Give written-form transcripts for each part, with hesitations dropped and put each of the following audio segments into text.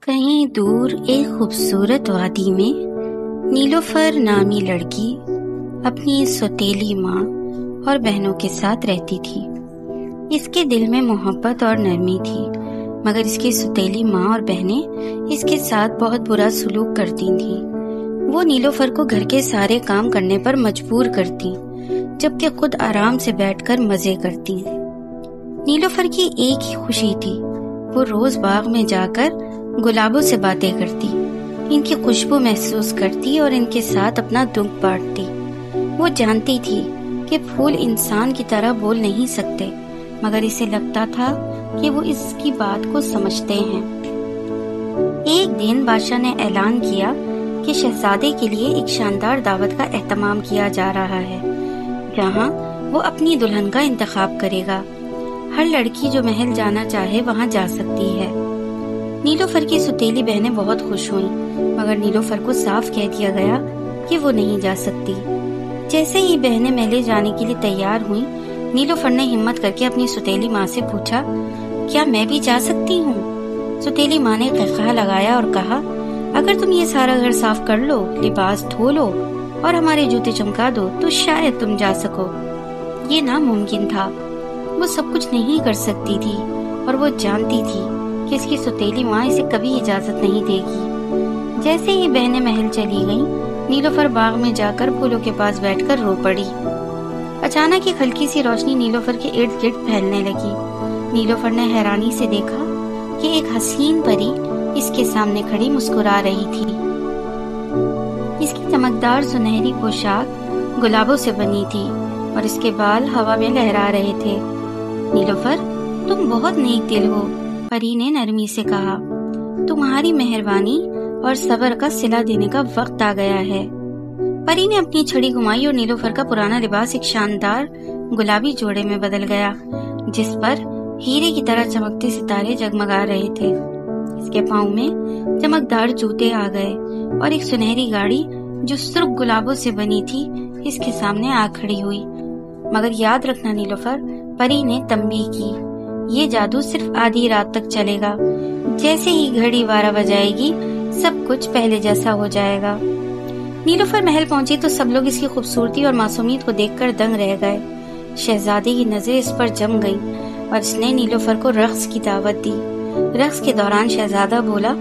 कहीं दूर एक खूबसूरत वादी में नीलोफर नामी लड़की अपनी सौतेली माँ और बहनों के साथ रहती थी। इसके दिल में मोहब्बत और नरमी थी, मगर इसकी सौतेली माँ और बहनें इसके साथ बहुत बुरा सलूक करती थीं। वो नीलोफर को घर के सारे काम करने पर मजबूर करती, जबकि खुद आराम से बैठकर मजे करती। नीलोफर की एक ही खुशी थी, वो रोज बाग में जाकर गुलाबों से बातें करती, इनकी खुशबू महसूस करती और इनके साथ अपना दुख बांटती। वो जानती थी कि फूल इंसान की तरह बोल नहीं सकते, मगर इसे लगता था कि वो इसकी बात को समझते हैं। एक दिन बादशाह ने ऐलान किया कि शहजादे के लिए एक शानदार दावत का एहतमाम किया जा रहा है, जहां वो अपनी दुल्हन का इंतखाब करेगा। हर लड़की जो महल जाना चाहे वहां जा सकती है। नीलोफर की सौतेली बहनें बहुत खुश हुईं, मगर नीलोफर को साफ कह दिया गया कि वो नहीं जा सकती। जैसे ही बहनें महल जाने के लिए तैयार हुईं, नीलोफर ने हिम्मत करके अपनी सौतेली माँ से पूछा, क्या मैं भी जा सकती हूँ? सौतेली माँ ने क़हक़हा लगाया और कहा, अगर तुम ये सारा घर साफ कर लो, लिबास धो लो और हमारे जूते चमका दो तो शायद तुम जा सको। ये नामुमकिन था। वो सब कुछ नहीं कर सकती थी और वो जानती थी कि इसकी सौतेली माँ इसे कभी इजाजत नहीं देगी। जैसे ही बहनें महल चली गईं, नीलोफर बाग में जाकर फूलों के पास बैठकर रो पड़ी। अचानक एक हल्की सी रोशनी नीलोफर के इर्द गिर्द फैलने लगी। नीलोफर ने हैरानी से देखा कि एक हसीन परी इसके सामने खड़ी मुस्कुरा रही थी। इसकी चमकदार सुनहरी पोशाक गुलाबों से बनी थी और इसके बाल हवा में लहरा रहे थे। नीलोफर, तुम बहुत नेक दिल हो, परी ने नरमी से कहा। तुम्हारी मेहरबानी और सब्र का सिला देने का वक्त आ गया है। परी ने अपनी छड़ी घुमाई और नीलोफर का पुराना लिबास एक शानदार गुलाबी जोड़े में बदल गया, जिस पर हीरे की तरह चमकते सितारे जगमगा रहे थे। इसके पाँव में चमकदार जूते आ गए और एक सुनहरी गाड़ी जो सुर्ख गुलाबों से बनी थी इसके सामने आ खड़ी हुई। मगर याद रखना नीलोफर, परी ने तंबीह की, ये जादू सिर्फ आधी रात तक चलेगा। जैसे ही घड़ी 12 बजाएगी, सब कुछ पहले जैसा हो जाएगा। नीलोफर महल पहुंची तो सब लोग इसकी खूबसूरती और मासूमियत को देखकर दंग रह गए। शहजादी की नजरें इस पर जम गईं और इसने नीलोफर को रक्स की दावत दी। रक्स के दौरान शहजादा बोला,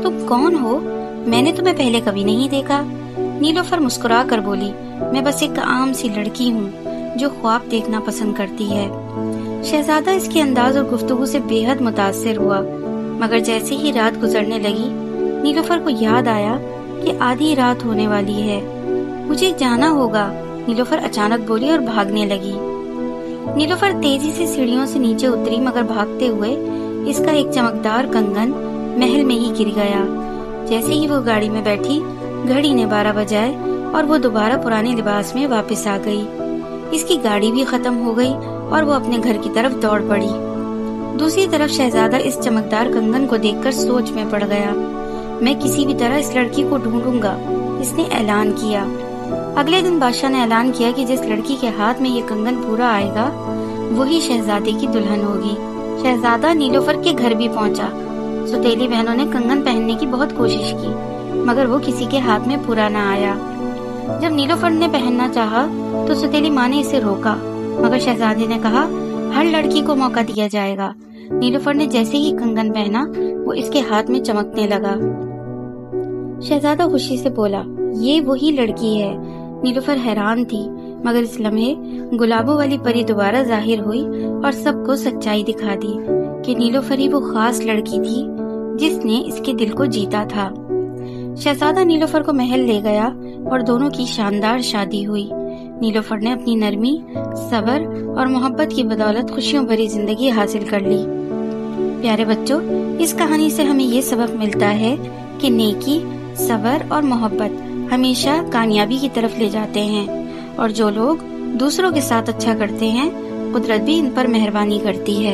तुम कौन हो? मैंने तुम्हें पहले कभी नहीं देखा। नीलोफर मुस्कुरा कर बोली, मैं बस एक आम सी लड़की हूँ जो ख्वाब देखना पसंद करती है। शहजादा इसके अंदाज और गुफ्तगू से बेहद मुतासिर हुआ, मगर जैसे ही रात गुजरने लगी, नीलोफर को याद आया कि आधी रात होने वाली है। मुझे जाना होगा, नीलोफर अचानक बोली और भागने लगी। नीलोफर तेजी से सीढ़ियों से नीचे उतरी, मगर भागते हुए इसका एक चमकदार कंगन महल में ही गिर गया। जैसे ही वो गाड़ी में बैठी, घड़ी ने 12 बजाए और वो दोबारा पुराने लिबास में वापस आ गई। इसकी गाड़ी भी खत्म हो गई और वो अपने घर की तरफ दौड़ पड़ी। दूसरी तरफ शहजादा इस चमकदार कंगन को देखकर सोच में पड़ गया। मैं किसी भी तरह इस लड़की को ढूंढूंगा, इसने ऐलान किया। अगले दिन बादशाह ने ऐलान किया कि जिस लड़की के हाथ में ये कंगन पूरा आएगा, वही शहजादे की दुल्हन होगी। शहजादा नीलोफर के घर भी पहुंचा। सौतेली बहनों ने कंगन पहनने की बहुत कोशिश की, मगर वो किसी के हाथ में पूरा न आया। जब नीलोफर ने पहनना चाहा तो सौतेली माँ ने इसे रोका, मगर शहजादे ने कहा, हर लड़की को मौका दिया जाएगा। नीलोफर ने जैसे ही कंगन पहना, वो इसके हाथ में चमकने लगा। शहजादा खुशी से बोला, ये वही लड़की है। नीलोफर हैरान थी, मगर इस लम्हे गुलाबों वाली परी दोबारा जाहिर हुई और सबको सच्चाई दिखा दी कि नीलोफर ही वो खास लड़की थी जिसने इसके दिल को जीता था। शहजादा नीलोफर को महल ले गया और दोनों की शानदार शादी हुई। नीलोफर ने अपनी नरमी, सब्र और मोहब्बत की बदौलत खुशियों भरी जिंदगी हासिल कर ली। प्यारे बच्चों, इस कहानी से हमें ये सबक मिलता है कि नेकी, सब्र और मोहब्बत हमेशा कामयाबी की तरफ ले जाते हैं और जो लोग दूसरों के साथ अच्छा करते हैं, कुदरत भी इन पर मेहरबानी करती है।